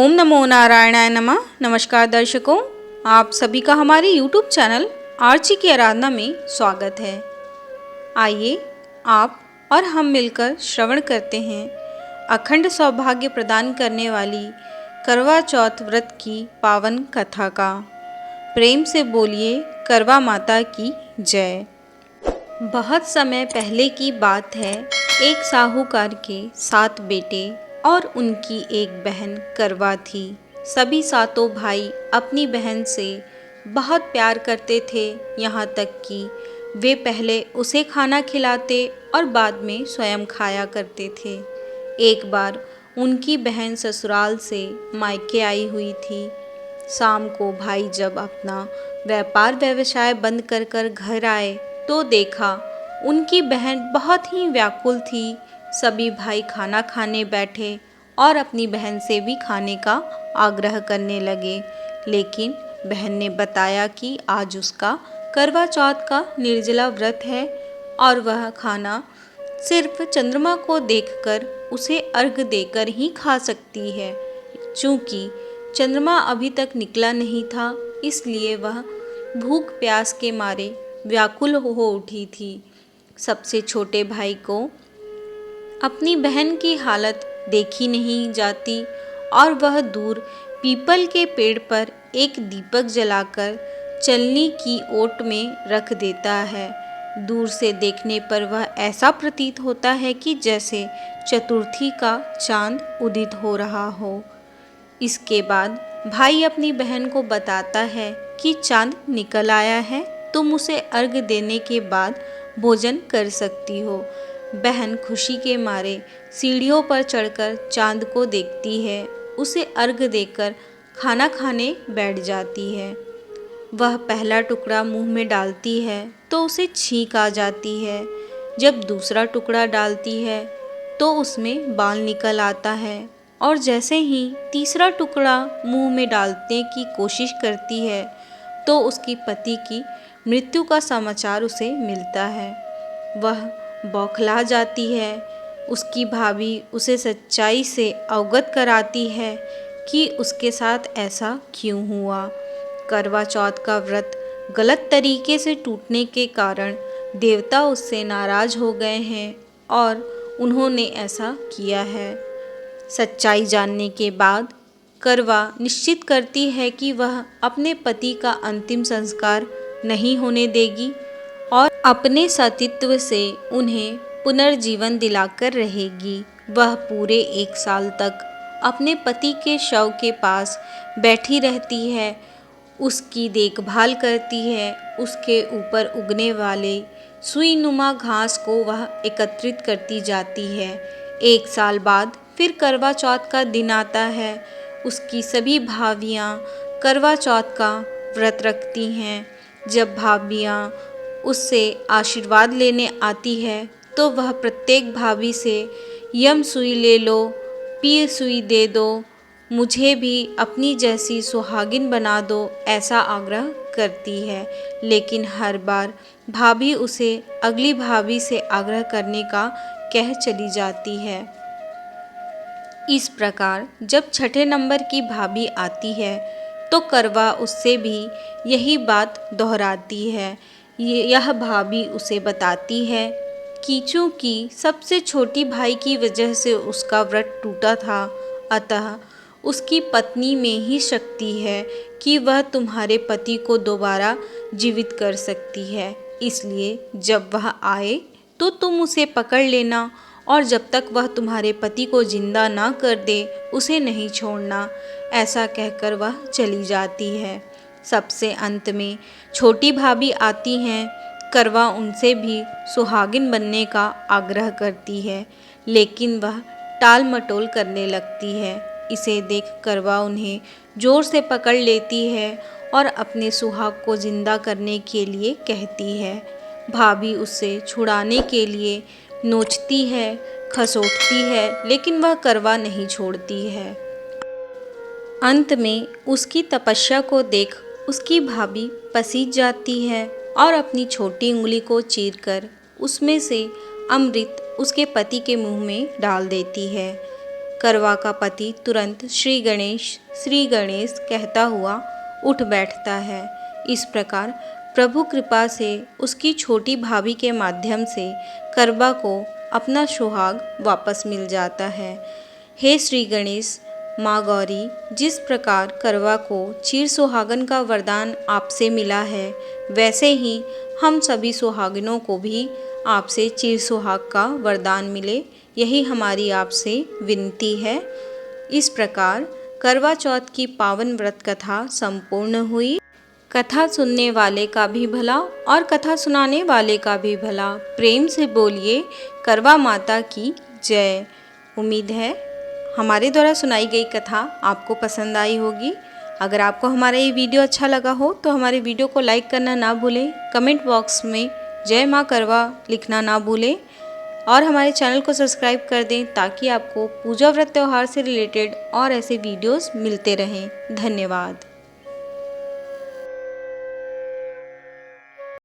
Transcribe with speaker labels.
Speaker 1: ओम नमो नारायणाय नमः। नमस्कार दर्शकों, आप सभी का हमारे YouTube चैनल आर्ची की आराधना में स्वागत है। आइए आप और हम मिलकर श्रवण करते हैं अखंड सौभाग्य प्रदान करने वाली करवा चौथ व्रत की पावन कथा का। प्रेम से बोलिए करवा माता की जय। बहुत समय पहले की बात है। एक साहूकार के 7 बेटे और उनकी एक बहन करवा थी। सभी सातों भाई अपनी बहन से बहुत प्यार करते थे, यहाँ तक कि वे पहले उसे खाना खिलाते और बाद में स्वयं खाया करते थे। एक बार उनकी बहन ससुराल से मायके आई हुई थी। शाम को भाई जब अपना व्यापार व्यवसाय बंद कर घर आए तो देखा उनकी बहन बहुत ही व्याकुल थी। सभी भाई खाना खाने बैठे और अपनी बहन से भी खाने का आग्रह करने लगे, लेकिन बहन ने बताया कि आज उसका करवा चौथ का निर्जला व्रत है और वह खाना सिर्फ चंद्रमा को देखकर उसे अर्घ देकर ही खा सकती है। चूँकि चंद्रमा अभी तक निकला नहीं था, इसलिए वह भूख प्यास के मारे व्याकुल हो उठी थी। सबसे छोटे भाई को अपनी बहन की हालत देखी नहीं जाती और वह दूर पीपल के पेड़ पर एक दीपक जलाकर चलनी की ओट में रख देता है। दूर से देखने पर वह ऐसा प्रतीत होता है कि जैसे चतुर्थी का चांद उदित हो रहा हो। इसके बाद भाई अपनी बहन को बताता है कि चांद निकल आया है, तुम उसे अर्घ देने के बाद भोजन कर सकती हो। बहन खुशी के मारे सीढ़ियों पर चढ़कर चांद को देखती है, उसे अर्घ देकर खाना खाने बैठ जाती है। वह पहला टुकड़ा मुंह में डालती है तो उसे छींक आ जाती है। जब दूसरा टुकड़ा डालती है तो उसमें बाल निकल आता है और जैसे ही तीसरा टुकड़ा मुंह में डालने की कोशिश करती है तो उसकी पति की मृत्यु का समाचार उसे मिलता है। वह बौखला जाती है। उसकी भाभी उसे सच्चाई से अवगत कराती है कि उसके साथ ऐसा क्यों हुआ। करवा चौथ का व्रत गलत तरीके से टूटने के कारण देवता उससे नाराज हो गए हैं और उन्होंने ऐसा किया है। सच्चाई जानने के बाद करवा निश्चित करती है कि वह अपने पति का अंतिम संस्कार नहीं होने देगी और अपने सतीत्व से उन्हें पुनर्जीवन दिलाकर रहेगी। वह पूरे 1 साल तक अपने पति के शव के पास बैठी रहती है, उसकी देखभाल करती है। उसके ऊपर उगने वाले सुई नुमा घास को वह एकत्रित करती जाती है। 1 साल बाद फिर करवा चौथ का दिन आता है। उसकी सभी भाभियाँ करवा चौथ का व्रत रखती हैं। जब भाभियाँ उससे आशीर्वाद लेने आती है तो वह प्रत्येक भाभी से यम सुई ले लो, पीर सुई दे दो, मुझे भी अपनी जैसी सुहागिन बना दो, ऐसा आग्रह करती है। लेकिन हर बार भाभी उसे अगली भाभी से आग्रह करने का कह चली जाती है। इस प्रकार जब छठे नंबर की भाभी आती है तो करवा उससे भी यही बात दोहराती है। यह भाभी उसे बताती है कि चूँकि सबसे छोटी भाई की वजह से उसका व्रत टूटा था, अतः उसकी पत्नी में ही शक्ति है कि वह तुम्हारे पति को दोबारा जीवित कर सकती है। इसलिए जब वह आए तो तुम उसे पकड़ लेना और जब तक वह तुम्हारे पति को जिंदा ना कर दे उसे नहीं छोड़ना। ऐसा कहकर वह चली जाती है। सबसे अंत में छोटी भाभी आती हैं। करवा उनसे भी सुहागिन बनने का आग्रह करती है, लेकिन वह टाल मटोल करने लगती है। इसे देख करवा उन्हें जोर से पकड़ लेती है और अपने सुहाग को जिंदा करने के लिए कहती है। भाभी उससे छुड़ाने के लिए नोचती है, खसोटती है, लेकिन वह करवा नहीं छोड़ती है। अंत में उसकी तपस्या को देख उसकी भाभी पसीज जाती है और अपनी छोटी उंगली को चीरकर उसमें से अमृत उसके पति के मुंह में डाल देती है। करवा का पति तुरंत श्री गणेश कहता हुआ उठ बैठता है। इस प्रकार प्रभु कृपा से उसकी छोटी भाभी के माध्यम से करवा को अपना सुहाग वापस मिल जाता है। हे श्री गणेश, माँ गौरी, जिस प्रकार करवा को चिर सुहागन का वरदान आपसे मिला है, वैसे ही हम सभी सुहागिनों को भी आपसे चिर सुहाग का वरदान मिले, यही हमारी आपसे विनती है। इस प्रकार करवा चौथ की पावन व्रत कथा संपूर्ण हुई। कथा सुनने वाले का भी भला और कथा सुनाने वाले का भी भला। प्रेम से बोलिए करवा माता की जय। उम्मीद है हमारे द्वारा सुनाई गई कथा आपको पसंद आई होगी। अगर आपको हमारा ये वीडियो अच्छा लगा हो तो हमारे वीडियो को लाइक करना ना भूलें, कमेंट बॉक्स में जय माँ करवा लिखना ना भूलें और हमारे चैनल को सब्सक्राइब कर दें ताकि आपको पूजा व्रत त्यौहार से रिलेटेड और ऐसे वीडियोस मिलते रहें। धन्यवाद।